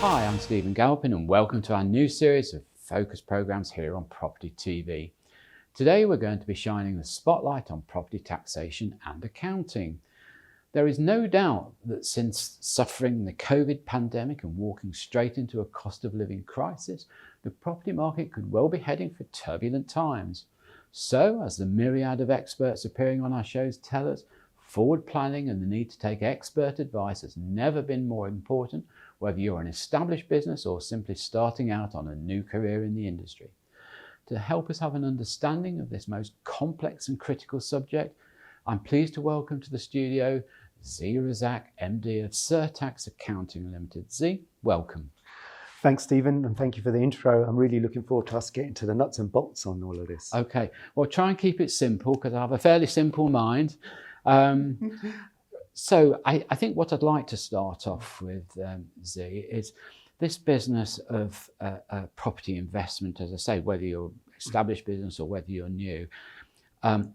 Hi, I'm Stephen Galpin and welcome to our new series of focus programs here on Property TV. Today we're going to be shining the spotlight on property taxation and accounting. There is no doubt that since suffering the COVID pandemic and walking straight into a cost of living crisis, the property market could well be heading for turbulent times. So, as the myriad of experts appearing on our shows tell us, forward planning and the need to take expert advice has never been more important, whether you're an established business or simply starting out on a new career in the industry. To help us have an understanding of this most complex and critical subject, I'm pleased to welcome to the studio Zee Razaq, MD of Certax Accounting Limited. Zee, welcome. Thanks, Stephen, and thank you for the intro. I'm really looking forward to us getting to the nuts and bolts on all of this. Okay, well, try and keep it simple because I have a fairly simple mind. So I think what I'd like to start off with, Zee, is this business of property investment. As I say, whether you're an established business or whether you're new,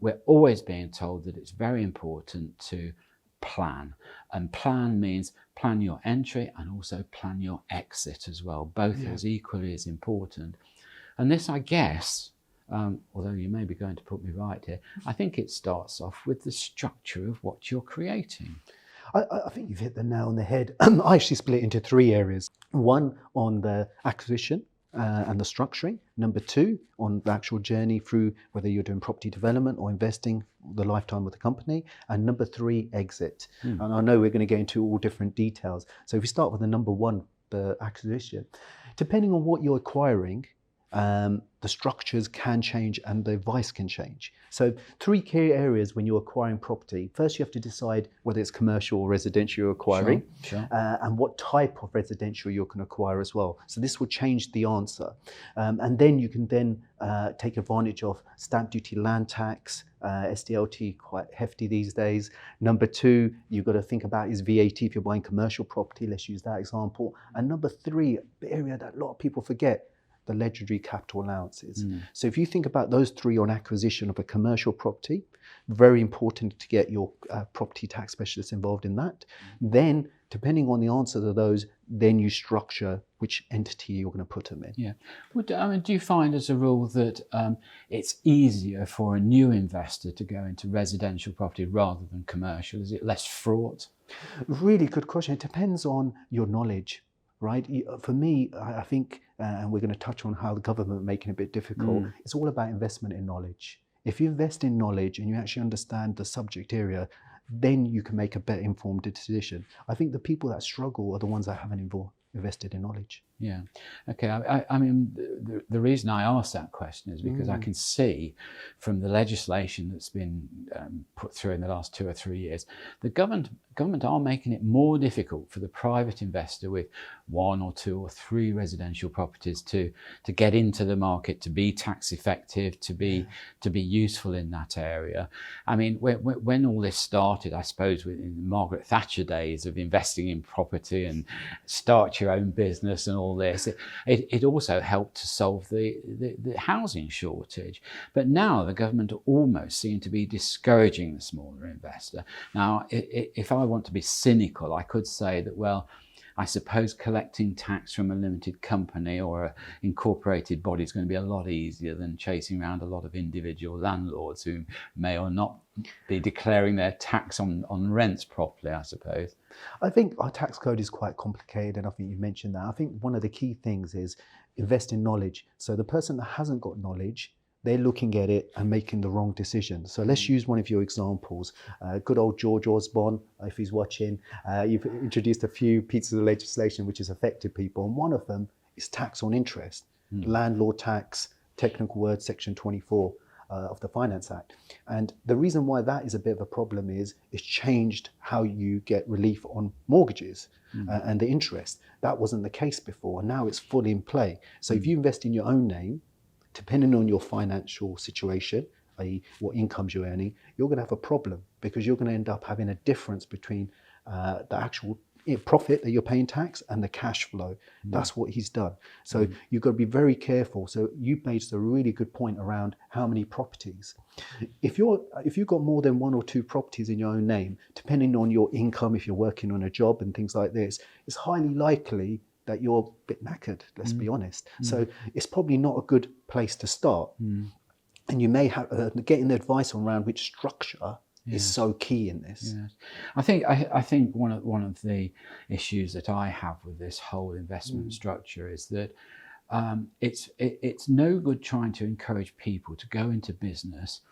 we're always being told that it's very important to plan. And plan means plan your entry and also plan your exit as well. Both as equally as important. And this, I guess, although you may be going to put me right here, I think it starts off with the structure of what you're creating. I think you've hit the nail on the head. I actually split it into three areas. One on the acquisition and the structuring. Number two, on the actual journey through whether you're doing property development or investing the lifetime with the company. And number three, exit. And I know we're going to get into all different details. So if we start with the number one, the acquisition, depending on what you're acquiring, the structures can change and the advice can change. So three key areas when you're acquiring property. First, you have to decide whether it's commercial or residential you're acquiring, Sure. And what type of residential you can acquire as well. So this will change the answer. And then you can then take advantage of stamp duty, land tax, SDLT, quite hefty these days. Number two, you've got to think about is VAT if you're buying commercial property. Let's use that example. And number three, the area that a lot of people forget, the legendary capital allowances. So if you think about those three on acquisition of a commercial property, very important to get your property tax specialist involved in that. Then, depending on the answer to those, then you structure which entity you're going to put them in. Yeah. Do you find as a rule that it's easier for a new investor to go into residential property rather than commercial? Is it less fraught? Really good question. It depends on your knowledge. Right. For me, I think, and we're going to touch on how the government making it a bit difficult, it's all about investment in knowledge. If you invest in knowledge and you actually understand the subject area, then you can make a better informed decision. I think the people that struggle are the ones that haven't invested in knowledge. Yeah. Okay. I mean, the reason I ask that question is because I can see from the legislation that's been put through in the last 2 or 3 years, the government are making it more difficult for the private investor with 1 or 2 or 3 residential properties to get into the market, to be tax effective, to be useful in that area. I mean, when all this started, I suppose in Margaret Thatcher days of investing in property and start your own business and all this, it also helped to solve the housing shortage. But now the government almost seem to be discouraging the smaller investor. Now, if I want to be cynical, I could say that, well, I suppose collecting tax from a limited company or an incorporated body is going to be a lot easier than chasing around a lot of individual landlords who may or not be declaring their tax on rents properly, I suppose. I think our tax code is quite complicated, and I think you mentioned that. I think one of the key things is invest in knowledge. So the person that hasn't got knowledge, they're looking at it and making the wrong decision. So let's use one of your examples. Good old George Osborne, if he's watching, you've introduced a few pieces of legislation which has affected people, and one of them is tax on interest, landlord tax, technical word, section 24 of the Finance Act. And the reason why that is a bit of a problem is it's changed how you get relief on mortgages and the interest. That wasn't the case before, and now it's fully in play. So if you invest in your own name, depending on your financial situation, i.e. what incomes you're earning, you're going to have a problem because you're going to end up having a difference between the actual profit that you're paying tax and the cash flow. That's what he's done. So you've got to be very careful. So you made a really good point around how many properties. If you've got more than 1 or 2 properties in your own name, depending on your income, if you're working on a job and things like this, it's highly likely that you're a bit knackered, let's be honest. So it's probably not a good place to start. And you may have getting advice around which structure is so key in this. Yes. I think one of the issues that I have with this whole investment structure is that it's no good trying to encourage people to go into business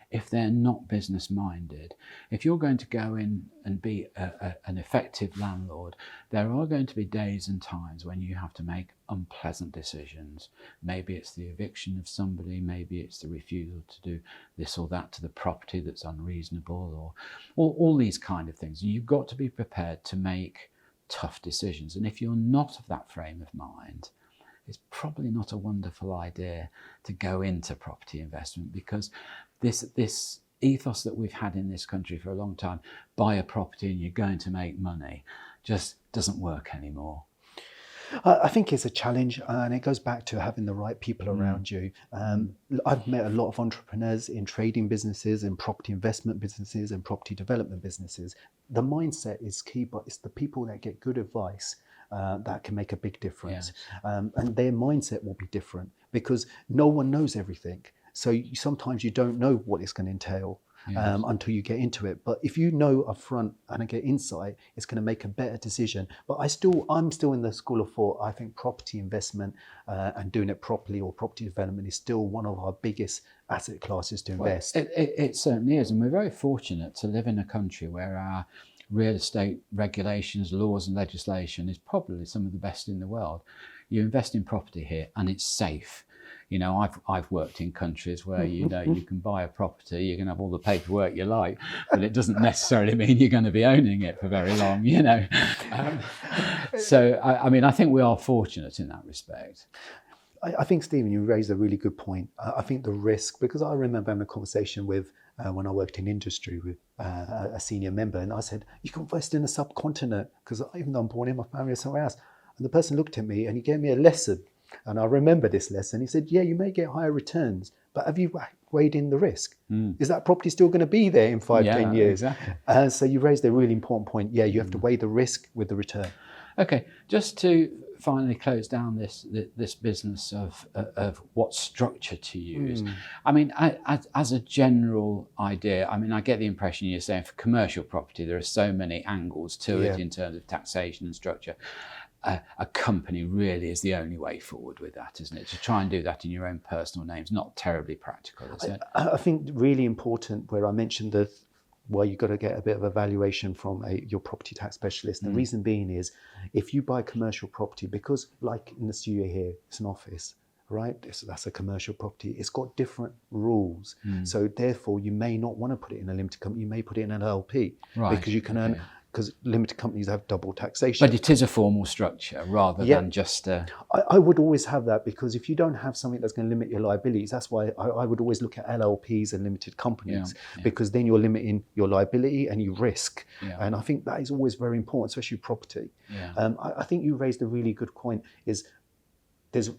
if they're not business minded. If you're going to go in and be an effective landlord, there are going to be days and times when you have to make unpleasant decisions. Maybe it's the eviction of somebody, maybe it's the refusal to do this or that to the property that's unreasonable, or all these kind of things. You've got to be prepared to make tough decisions. And if you're not of that frame of mind, it's probably not a wonderful idea to go into property investment, because this ethos that we've had in this country for a long time, buy a property and you're going to make money, just doesn't work anymore. I think it's a challenge, and it goes back to having the right people around you. I've met a lot of entrepreneurs in trading businesses, in property investment businesses, and property development businesses. The mindset is key, but it's the people that get good advice that can make a big difference. And their mindset will be different, because no one knows everything. So sometimes you don't know what it's going to entail until you get into it. But if you know upfront and get insight, it's going to make a better decision. But I'm still in the school of thought. I think property investment and doing it properly, or property development, is still one of our biggest asset classes to invest. Well, it certainly is. And we're very fortunate to live in a country where our real estate regulations, laws and legislation is probably some of the best in the world. You invest in property here and it's safe. You know, I've worked in countries where, you know, you can buy a property, you can have all the paperwork you like, but it doesn't necessarily mean you're going to be owning it for very long, you know. So, I mean, I think we are fortunate in that respect. I think, Stephen, you raised a really good point. I think the risk, because I remember having a conversation with, when I worked in industry with a senior member, and I said, you can invest in a subcontinent, because even though I'm born in, my family is somewhere else. And the person looked at me and he gave me a lesson. And I remember this lesson. He said, yeah, you may get higher returns, but have you weighed in the risk? Is that property still going to be there in 5-10 years? Exactly. So you raised a really important point. Yeah, you have to weigh the risk with the return. Okay, just to finally close down this business of what structure to use. I mean, as a general idea, I mean, I get the impression you're saying for commercial property, there are so many angles to it in terms of taxation and structure. A company really is the only way forward with that, isn't it? To try and do that in your own personal name's not terribly practical, is it? I think really important, where I mentioned that, well, you've got to get a bit of a valuation from your property tax specialist. The reason being is, if you buy commercial property, because like in the studio here, it's an office, right? That's a commercial property. It's got different rules. So therefore, you may not want to put it in a limited company. You may put it in an LLP, because you can earn, because limited companies have double taxation. But it is a formal structure rather than just a... I would always have that, because if you don't have something that's going to limit your liabilities, that's why I would always look at LLPs and limited companies, because then you're limiting your liability and you risk. And I think that is always very important, especially property. I think you raised a really good point, is there's,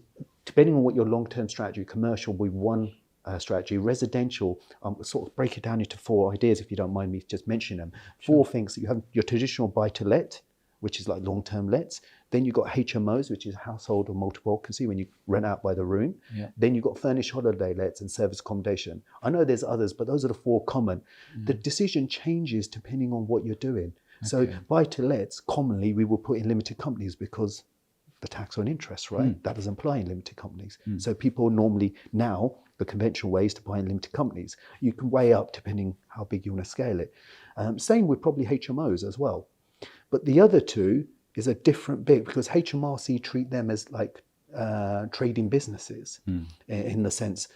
depending on what your long-term strategy, commercial will be one strategy, residential, sort of break it down into 4 ideas, if you don't mind me just mentioning them. 4 things. You have your traditional buy-to-let, which is like long-term lets. Then you've got HMOs, which is household or multiple occupancy, when you rent out by the room. Then you've got furnished holiday lets and service accommodation. I know there's others, but those are the 4 common. The decision changes depending on what you're doing. So buy-to-lets, commonly we will put in limited companies, because the tax on interest, right? That doesn't apply in limited companies. So people normally now, the conventional way is to buy in limited companies. You can weigh up depending how big you want to scale it. Same with probably HMOs as well. But the other 2 is a different bit, because HMRC treat them as like trading businesses in the sense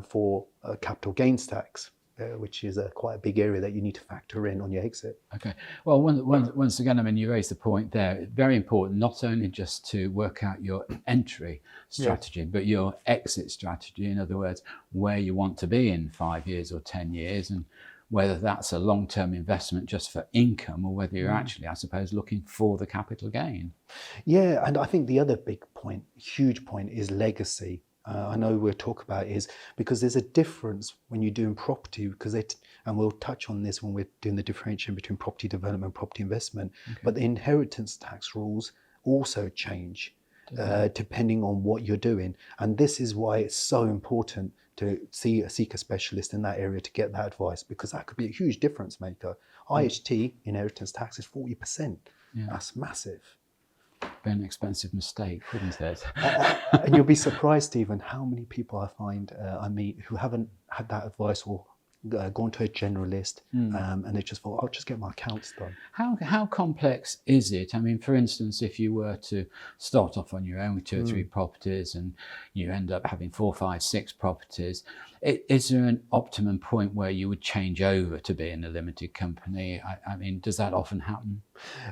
for capital gains tax. Which is quite a big area that you need to factor in on your exit. Okay. Well, once again, I mean, you raised the point there. Very important, not only just to work out your entry strategy, but your exit strategy. In other words, where you want to be in 5 years or 10 years, and whether that's a long-term investment just for income, or whether you're actually, I suppose, looking for the capital gain. Yeah, and I think the other big point, huge point, is legacy. I know we'll talk about is because there's a difference when you're doing property, because and we'll touch on this when we're doing the differentiation between property development and property investment, but the inheritance tax rules also change depending on what you're doing. And this is why it's so important to seek a specialist in that area to get that advice, because that could be a huge difference maker. IHT, inheritance tax, is 40%. Yeah. That's massive. Be an expensive mistake, wouldn't it? And you'll be surprised, Stephen, how many people I find I meet who haven't had that advice or gone to a generalist, and they just thought, I'll just get my accounts done. How complex is it? I mean, for instance, if you were to start off on your own with 2 or 3 properties and you end up having 4, 5, 6 properties, is there an optimum point where you would change over to being a limited company? I mean, does that often happen?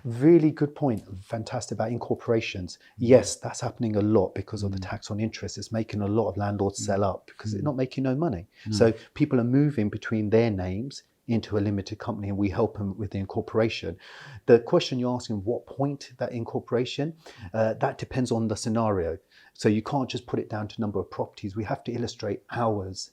Really good point. Fantastic about incorporations. Yes, that's happening a lot because of the tax on interest. It's making a lot of landlords sell up because they're not making no money. So people are moving between their names into a limited company, and we help them with the incorporation. The question you're asking, what point that incorporation, that depends on the scenario. So you can't just put it down to number of properties. We have to illustrate hours.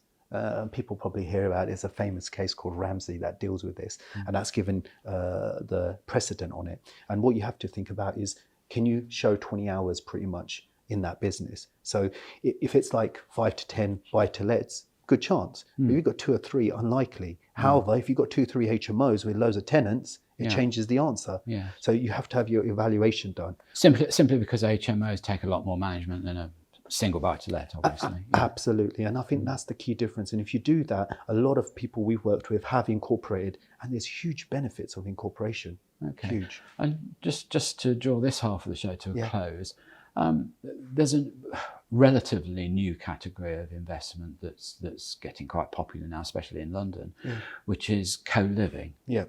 People probably hear about it. There's a famous case called Ramsey that deals with this, and that's given the precedent on it. And what you have to think about is, can you show 20 hours pretty much in that business? So if it's like 5 to 10 buy-to-lets, good chance. If you've got 2 or 3, unlikely. However, if you've got 2 or 3 HMOs with loads of tenants, it changes the answer. Yeah. So you have to have your evaluation done. Simply because HMOs take a lot more management than a single buy-to-let, obviously. Absolutely. And I think that's the key difference. And if you do that, a lot of people we've worked with have incorporated, and there's huge benefits of incorporation. Okay. Huge. And just to draw this half of the show to a close, there's a relatively new category of investment that's getting quite popular now, especially in London, which is co-living. Yeah.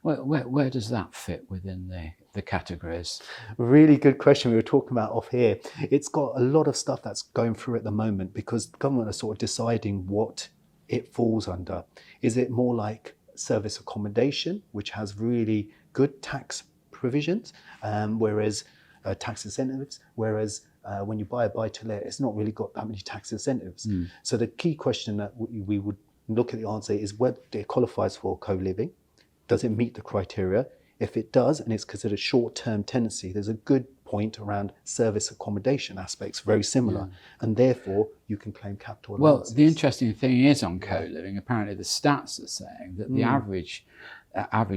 Where does that fit within the categories? Really good question. We were talking about off here. It's got a lot of stuff that's going through at the moment because the government are sort of deciding what it falls under. Is it more like service accommodation, which has really good tax provisions, whereas tax incentives, whereas when you buy a buy-to-let, it's not really got that many tax incentives. So the key question that we would look at the answer is whether it qualifies for co-living. Does it meet the criteria? If it does, and it's considered short-term tenancy, there's a good point around service accommodation aspects, very similar, and therefore you can claim capital allowances. Well, the interesting thing is on co-living, apparently the stats are saying that the average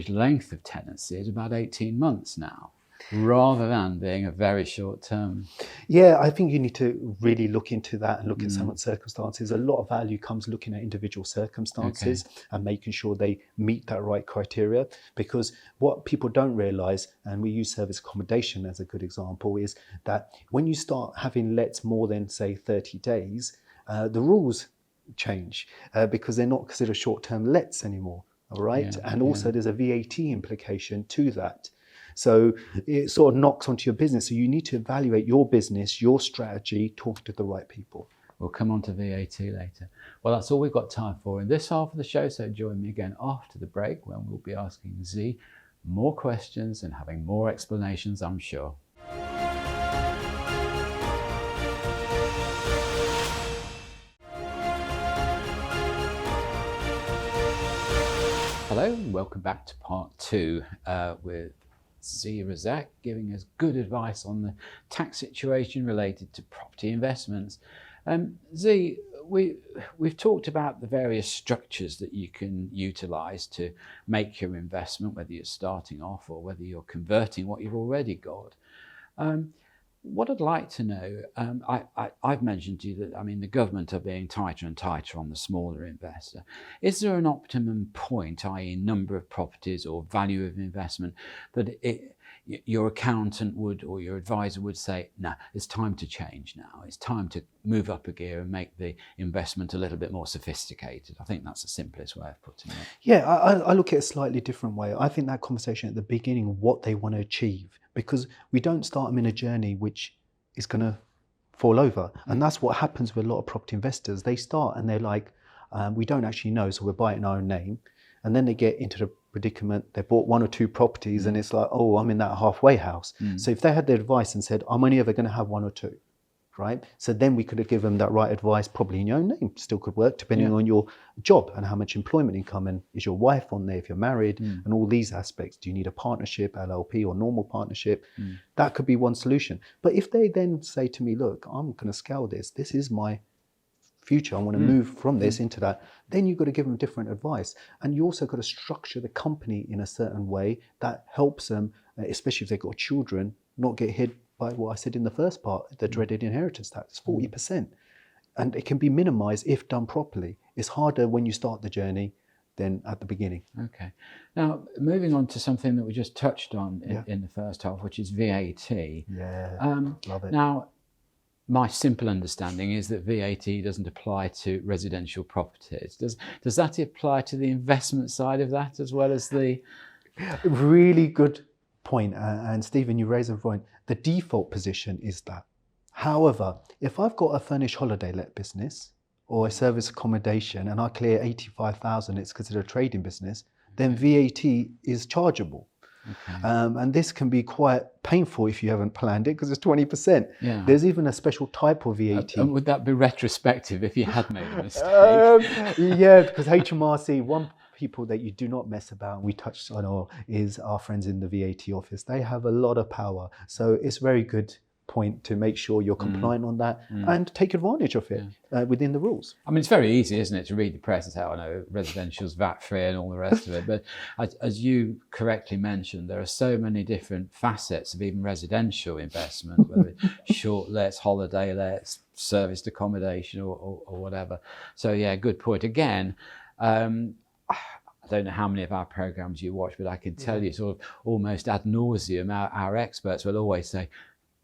length of tenancy is about 18 months now, rather than being a very short term. Yeah, I think you need to really look into that and look at someone's circumstances. A lot of value comes looking at individual circumstances and making sure they meet that right criteria, because what people don't realise, and we use service accommodation as a good example, is that when you start having lets more than, say, 30 days, the rules change because they're not considered short-term lets anymore, all right? And also there's a VAT implication to that. So it sort of knocks onto your business. So you need to evaluate your business, your strategy, talk to the right people. We'll come on to VAT later. Well, that's all we've got time for in this half of the show. So join me again after the break when we'll be asking Zee more questions and having more explanations, I'm sure. Hello and welcome back to part 2 with Zee Razaq giving us good advice on the tax situation related to property investments. Zee, we've talked about the various structures that you can utilise to make your investment, whether you're starting off or whether you're converting what you've already got. What I'd like to know, I've mentioned to you that, I mean, the government are being tighter and tighter on the smaller investor. Is there an optimum point, i.e. number of properties or value of investment, that your accountant would or your advisor would say, no, it's time to change now. It's time to move up a gear and make the investment a little bit more sophisticated? I think that's the simplest way of putting it. Yeah, I look at it a slightly different way. I think that conversation at the beginning, what they want to achieve, because we don't start them in a journey which is going to fall over. And that's what happens with a lot of property investors. They start and they're like, we don't actually know, so we'll buy it in our own name. And then they get into the predicament, they bought 1 or 2 properties and it's like, oh, I'm in that halfway house. So if they had their advice and said, I'm only ever going to have 1 or 2, right? So then we could have given them that right advice, probably in your own name, still could work, depending on your job and how much employment income, and is your wife on there if you're married, and all these aspects. Do you need a partnership, LLP or normal partnership? That could be one solution. But if they then say to me, look, I'm going to scale this, this is my future, I want to move from this into that, then you've got to give them different advice. And you also got to structure the company in a certain way that helps them, especially if they've got children, not get hit by what I said in the first part, the dreaded inheritance tax, 40%. And it can be minimized if done properly. It's harder when you start the journey than at the beginning. Okay. Now, moving on to something that we just touched on in the first half, which is VAT. Yeah, love it. Now, my simple understanding is that VAT doesn't apply to residential properties. Does that apply to the investment side of that as well as the... Really good point. And Stephen, you raise a point. The default position is that. However, if I've got a furnished holiday let business or a service accommodation and I clear 85,000, it's considered a trading business, then VAT is chargeable. Okay. And this can be quite painful if you haven't planned it, because it's 20%. Yeah. There's even a special type of VAT. And would that be retrospective if you had made a mistake? Yeah, because HMRC, people that you do not mess about, and we touched on, is our friends in the VAT office. They have a lot of power. So it's very good point to make sure you're compliant on that and take advantage of it within the rules. I mean, it's very easy, isn't it, to read the press and say, oh no, residential's VAT-free and all the rest of it. But as you correctly mentioned, there are so many different facets of even residential investment, whether it's short lets, holiday lets, serviced accommodation or whatever. So yeah, good point. Again, I don't know how many of our programs you watch, but I can tell you sort of almost ad nauseum, our experts will always say,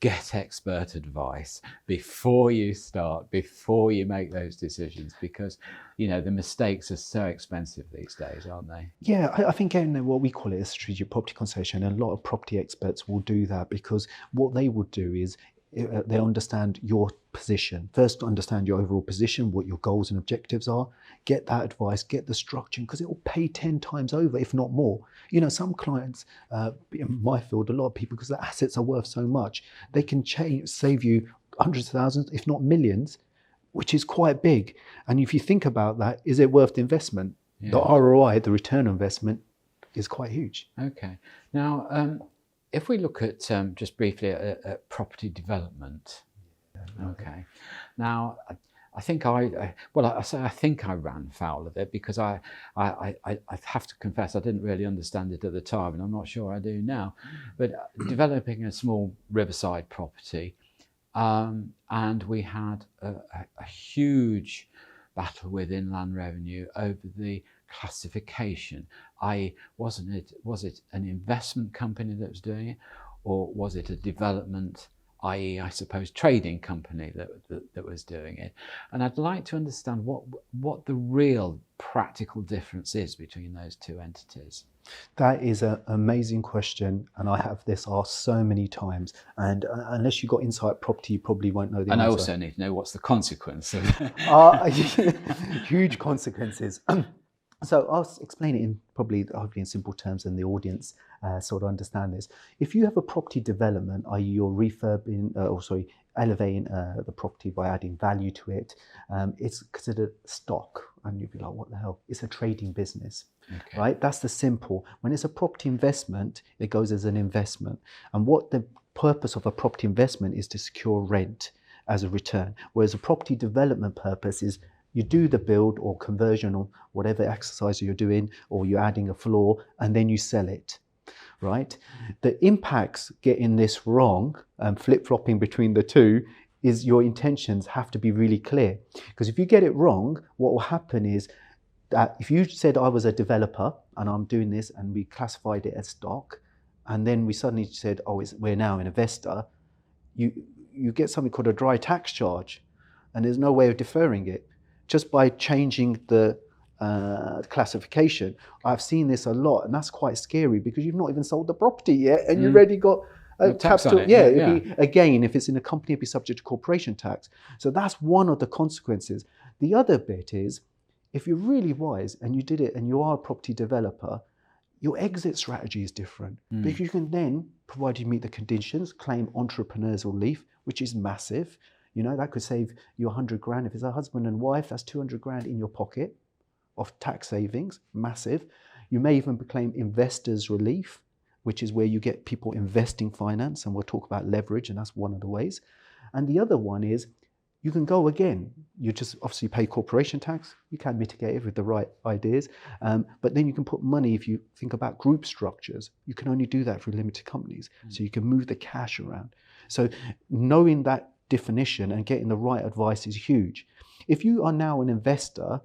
get expert advice before you start, before you make those decisions, because, you know, the mistakes are so expensive these days, aren't they? Yeah, I think getting what we call it a strategic property consultation, and a lot of property experts will do that, because what they would do is they understand your position. First, understand your overall position, what your goals and objectives are. Get that advice, get the structure, because it will pay 10 times over, if not more. You know, some clients, in my field, a lot of people, because the assets are worth so much, they can save you hundreds of thousands, if not millions, which is quite big. And if you think about that, is it worth the investment? Yeah. The ROI, the return on investment, is quite huge. Okay. Now, if we look at just briefly at property development, okay. Now, I think I think I ran foul of it, because I have to confess I didn't really understand it at the time, and I'm not sure I do now. But developing a small riverside property, and we had a huge battle with Inland Revenue over the classification, i.e. was it an investment company that was doing it, or was it a development, i.e. I suppose trading company that was doing it? And I'd like to understand what the real practical difference is between those two entities. That is an amazing question, and I have this asked so many times, and unless you've got Insight Property, you probably won't know the answer. And I also need to know what's the consequence of it. Huge consequences. So I'll explain it in hopefully in simple terms, and the audience sort of understand this. If you have a property development, i.e. you're elevating the property by adding value to it, it's considered stock, and you'd be like, what the hell? It's a trading business, okay. Right? That's the simple. When it's a property investment, it goes as an investment. And what the purpose of a property investment is to secure rent as a return, whereas a property development purpose is you do the build or conversion or whatever exercise you're doing, or you're adding a floor, and then you sell it, right? The impacts getting this wrong and flip-flopping between the two is your intentions have to be really clear. Because if you get it wrong, what will happen is that if you said I was a developer and I'm doing this, and we classified it as stock, and then we suddenly said, oh, we're now an investor, you get something called a dry tax charge, and there's no way of deferring it. Just by changing the classification. I've seen this a lot, and that's quite scary, because you've not even sold the property yet, and you've already got capital. It'd be, again, if it's in a company, it'd be subject to corporation tax. So that's one of the consequences. The other bit is, if you're really wise and you did it and you are a property developer, your exit strategy is different, because you can then, provided you meet the conditions, claim entrepreneurial leave, which is massive. You know, that could save you 100 grand. If it's a husband and wife, that's 200 grand in your pocket of tax savings, massive. You may even claim investors relief, which is where you get people investing finance, and we'll talk about leverage, and that's one of the ways. And the other one is you can go again. You just obviously pay corporation tax. You can mitigate it with the right ideas. But then you can put money, if you think about group structures, you can only do that for limited companies. So you can move the cash around. So knowing that definition and getting the right advice is huge. If you are now an investor,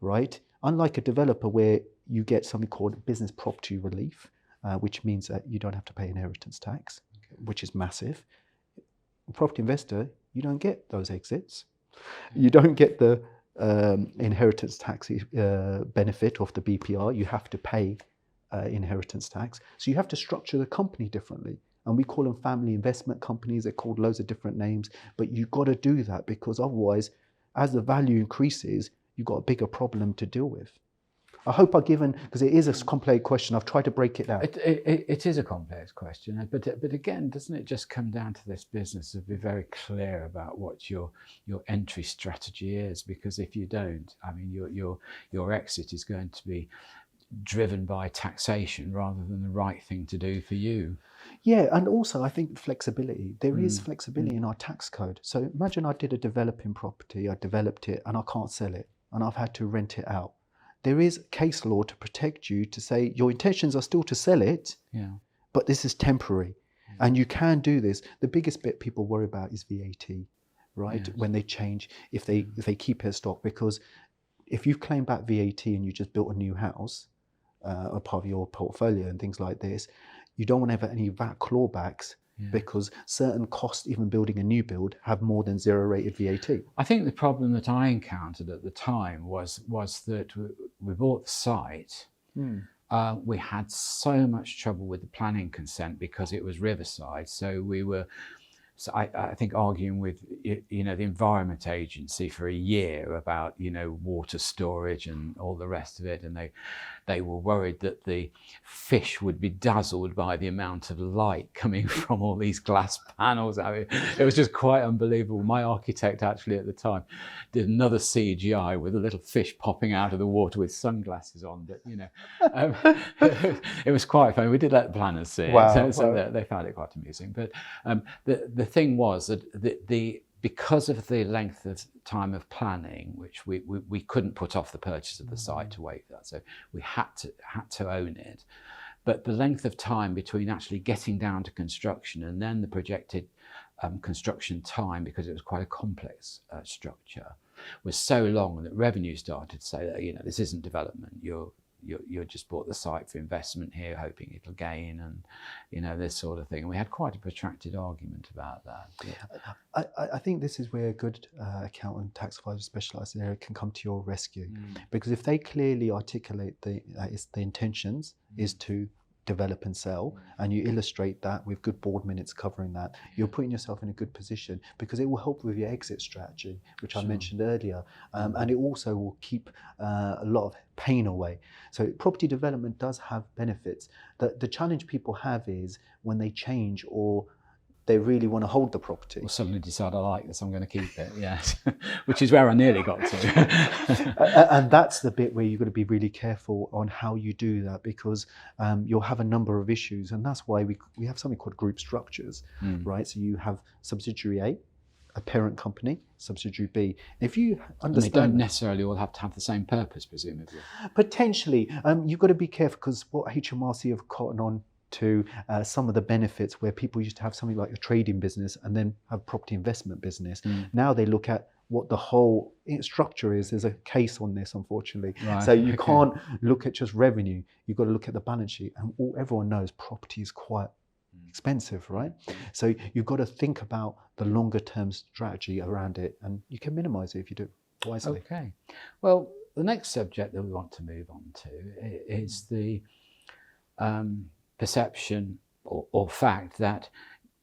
right, unlike a developer where you get something called business property relief, which means that you don't have to pay inheritance tax, which is massive. A property investor, you don't get those exits. You don't get the inheritance tax benefit of the BPR. You have to pay inheritance tax. So you have to structure the company differently. And we call them family investment companies. They're called loads of different names. But you've got to do that, because otherwise, as the value increases, you've got a bigger problem to deal with. I hope I've given, because it is a complex question, I've tried to break it down. It is a complex question, but again, doesn't it just come down to this business of be very clear about what your entry strategy is? Because if you don't, I mean, your exit is going to be driven by taxation rather than the right thing to do for you. Yeah, and also I think flexibility. There is flexibility in our tax code. So imagine I did a developing property, I developed it and I can't sell it and I've had to rent it out. There is case law to protect you to say your intentions are still to sell it, but this is temporary. And you can do this. The biggest bit people worry about is VAT, right? Yes. When they change, if they keep their stock, because if you've claimed back VAT and you just built a new house, a part of your portfolio and things like this, you don't want to have any VAT clawbacks. Because certain costs, even building a new build, have more than zero rated VAT. I think the problem that I encountered at the time was that we bought the site. We had so much trouble with the planning consent because it was riverside. So we were, I think, arguing with the Environment Agency for a year about water storage and all the rest of it, and they were worried that the fish would be dazzled by the amount of light coming from all these glass panels. I mean, it was just quite unbelievable. My architect actually at the time did another CGI with a little fish popping out of the water with sunglasses on, but it was quite funny. We did let the planners see it, so they found it quite amusing. But the thing was that because of the length of time of planning, which we couldn't put off the purchase of the site to wait for that, so we had to own it. But the length of time between actually getting down to construction and then the projected construction time, because it was quite a complex structure, was so long that revenue started to say that this isn't development. You just bought the site for investment here, hoping it'll gain, and this sort of thing. And we had quite a protracted argument about that. I think this is where a good accountant, tax advisor, specialised area can come to your rescue, because if they clearly articulate the intentions is to develop and sell, and you illustrate that with good board minutes covering that, you're putting yourself in a good position, because it will help with your exit strategy, which I mentioned earlier, and it also will keep a lot of pain away. So property development does have benefits. The challenge people have is when they change or they really want to hold the property. Or suddenly decide, I like this, I'm going to keep it, yes. Which is where I nearly got to. And that's the bit where you've got to be really careful on how you do that, because you'll have a number of issues. And that's why we have something called group structures, right? So you have subsidiary A parent company, subsidiary B. If you understand, and they don't necessarily all have to have the same purpose, presumably. Potentially. You've got to be careful, because what HMRC have cottoned on to some of the benefits where people used to have something like a trading business and then have property investment business. Now they look at what the whole structure is. There's a case on this, unfortunately. Right, so you can't look at just revenue. You've got to look at the balance sheet. And everyone knows property is quite expensive, right? So you've got to think about the longer term strategy around it, and you can minimize it if you do wisely. Okay. Well, the next subject that we want to move on to is the perception or fact that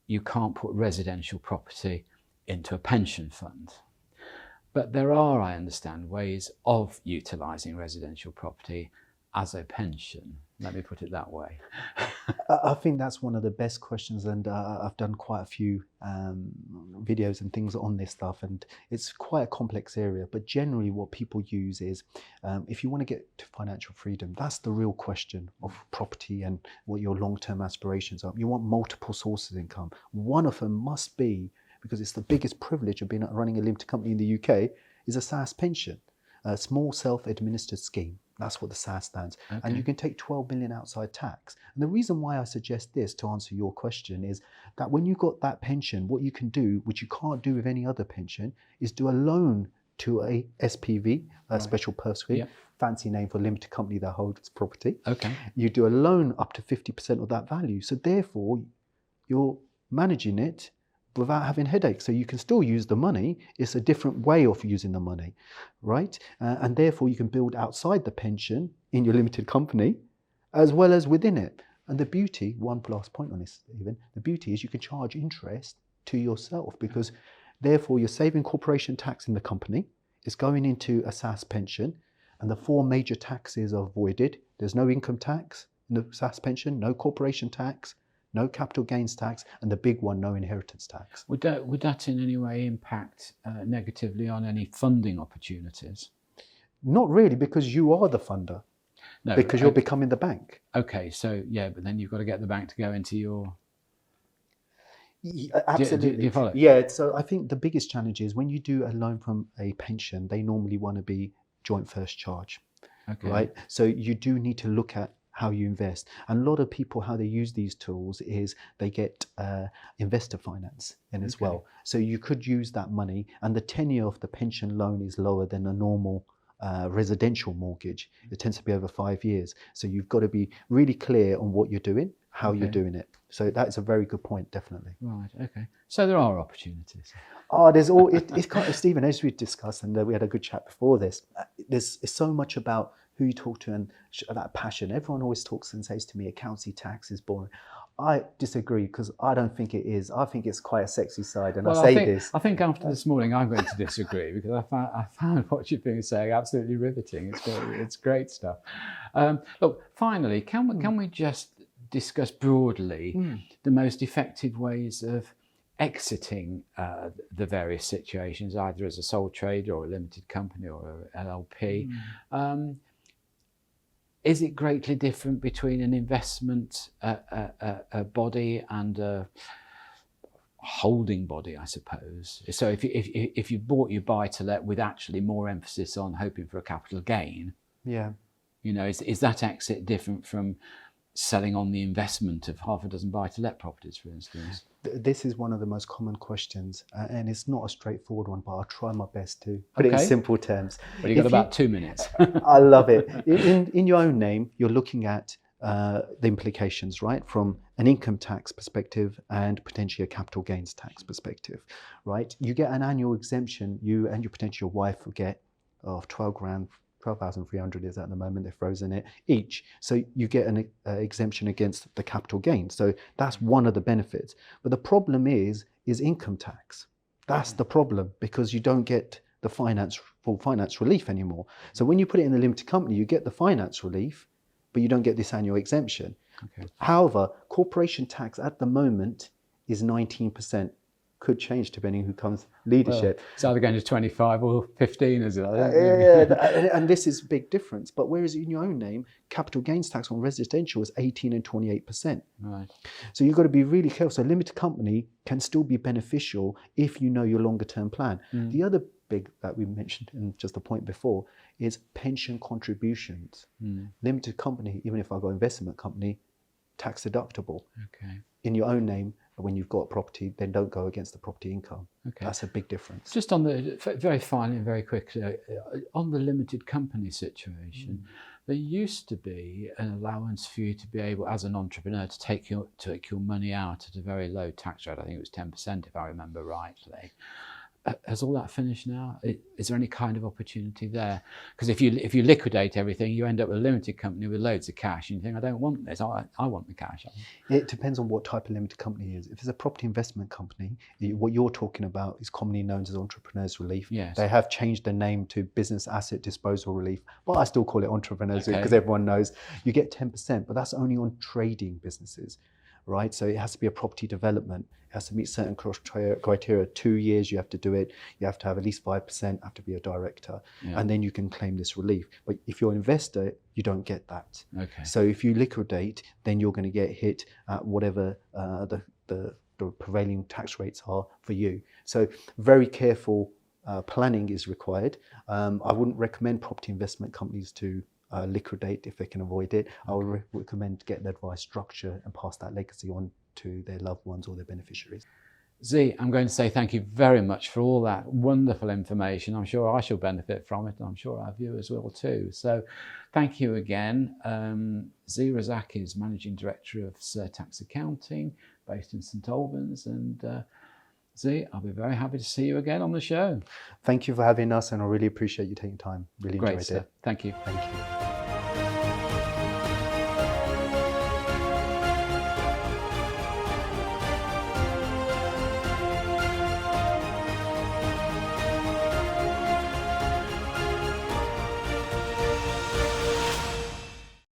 you can't put residential property into a pension fund. But there are, I understand, ways of utilising residential property as a pension. Let me put it that way. I think that's one of the best questions, and I've done quite a few videos and things on this stuff, and it's quite a complex area. But generally what people use is, if you want to get to financial freedom, that's the real question of property and what your long-term aspirations are. You want multiple sources of income. One of them must be, because it's the biggest privilege of running a limited company in the UK, is a SAS pension, a small self-administered scheme. That's what the SAS stands. Okay. And you can take 12 million outside tax. And the reason why I suggest this, to answer your question, is that when you got that pension, what you can do, which you can't do with any other pension, is do a loan to a SPV, a special purpose vehicle, fancy name for a limited company that holds property. Okay. You do a loan up to 50% of that value. So therefore, you're managing it without having headaches. So you can still use the money. It's a different way of using the money, right? And therefore you can build outside the pension in your limited company as well as within it. And the beauty, one last point on this even, the beauty is you can charge interest to yourself, because therefore you're saving corporation tax in the company, it's going into a SAS pension, and the 4 major taxes are avoided. There's no income tax in the SAS pension, no corporation tax, no capital gains tax, and the big one, no inheritance tax. Would that in any way impact negatively on any funding opportunities? Not really, because you are the funder. No, because you're becoming the bank. Okay, so yeah, but then you've got to get the bank to go into your... Absolutely. Do you follow? Yeah, so I think the biggest challenge is when you do a loan from a pension, they normally want to be joint first charge, right? So you do need to look at how you invest. And a lot of people, how they use these tools is they get investor finance in as well. So you could use that money, and the tenure of the pension loan is lower than a normal residential mortgage. It tends to be over 5 years. So you've got to be really clear on what you're doing, how you're doing it. So that is a very good point, definitely. Right, okay. So there are opportunities. Oh, there's all, it's kind of, Stephen, as we discussed, and we had a good chat before this, there's so much about who you talk to and that passion. Everyone always talks and says to me, accountancy tax is boring. I disagree, because I don't think it is. I think it's quite a sexy side, and I think after this morning I'm going to disagree, because I found what you've been saying absolutely riveting. It's great stuff. Look, finally, can we just discuss broadly the most effective ways of exiting the various situations, either as a sole trader or a limited company or an LLP? Is it greatly different between an investment body and a holding body, I suppose? So if you bought your buy-to-let with actually more emphasis on hoping for a capital gain, is that exit different from selling on the investment of half a dozen buy-to-let properties, for instance? This is one of the most common questions, and it's not a straightforward one, but I'll try my best to put it in simple terms. Well, you've got about 2 minutes. I love it. In your own name, you're looking at the implications, right, from an income tax perspective and potentially a capital gains tax perspective, right? You get an annual exemption, you and your potential wife will get of 12 grand, 12,300 is at the moment, they've frozen it each. So you get an exemption against the capital gain. So that's one of the benefits. But the problem is income tax. That's the problem, because you don't get the full finance relief anymore. So when you put it in a limited company, you get the finance relief, but you don't get this annual exemption. However, corporation tax at the moment is 19%. Could change depending who comes leadership. Well, it's either going to 25 or 15, is it? And this is a big difference. But whereas in your own name, capital gains tax on residential is 18 and 28%. Right. So you've got to be really careful. So a limited company can still be beneficial if you know your longer term plan. The other big that we mentioned in just a point before is pension contributions. Limited company, even if I got investment company, tax deductible. In your own name, when you've got property, then don't go against the property income. That's a big difference. Just on the, very finally and very quickly, on the limited company situation, there used to be an allowance for you to be able, as an entrepreneur, to take your money out at a very low tax rate. I think it was 10%, if I remember rightly. has all that finished now? Is there any kind of opportunity there? Because if you liquidate everything, you end up with a limited company with loads of cash, and you think, I don't want this. I want the cash. It depends on what type of limited company it is. If it's a property investment company, what you're talking about is commonly known as Entrepreneurs Relief. Yes. They have changed the name to Business Asset Disposal Relief, but I still call it Entrepreneurs Okay. because everyone knows you get 10%, but that's only on trading businesses, right? So it has to be a property development. It has to meet certain criteria. 2 years you have to do it. You have to have at least 5%, have to be a director, and then you can claim this relief. But if you're an investor, you don't get that. Okay. So if you liquidate, then you're going to get hit at whatever the prevailing tax rates are for you. So very careful planning is required. I wouldn't recommend property investment companies to liquidate if they can avoid it. I would recommend get the advice, structure, and pass that legacy on to their loved ones or their beneficiaries. Zee, I'm going to say thank you very much for all that wonderful information. I'm sure I shall benefit from it, and I'm sure our viewers will too. So thank you again. Zee Razaq is Managing Director of Certax Accounting, based in St Albans. And Zee, I'll be very happy to see you again on the show. Thank you for having us, and I really appreciate you taking time. Really enjoyed Great stuff. it. Thank you. Thank you.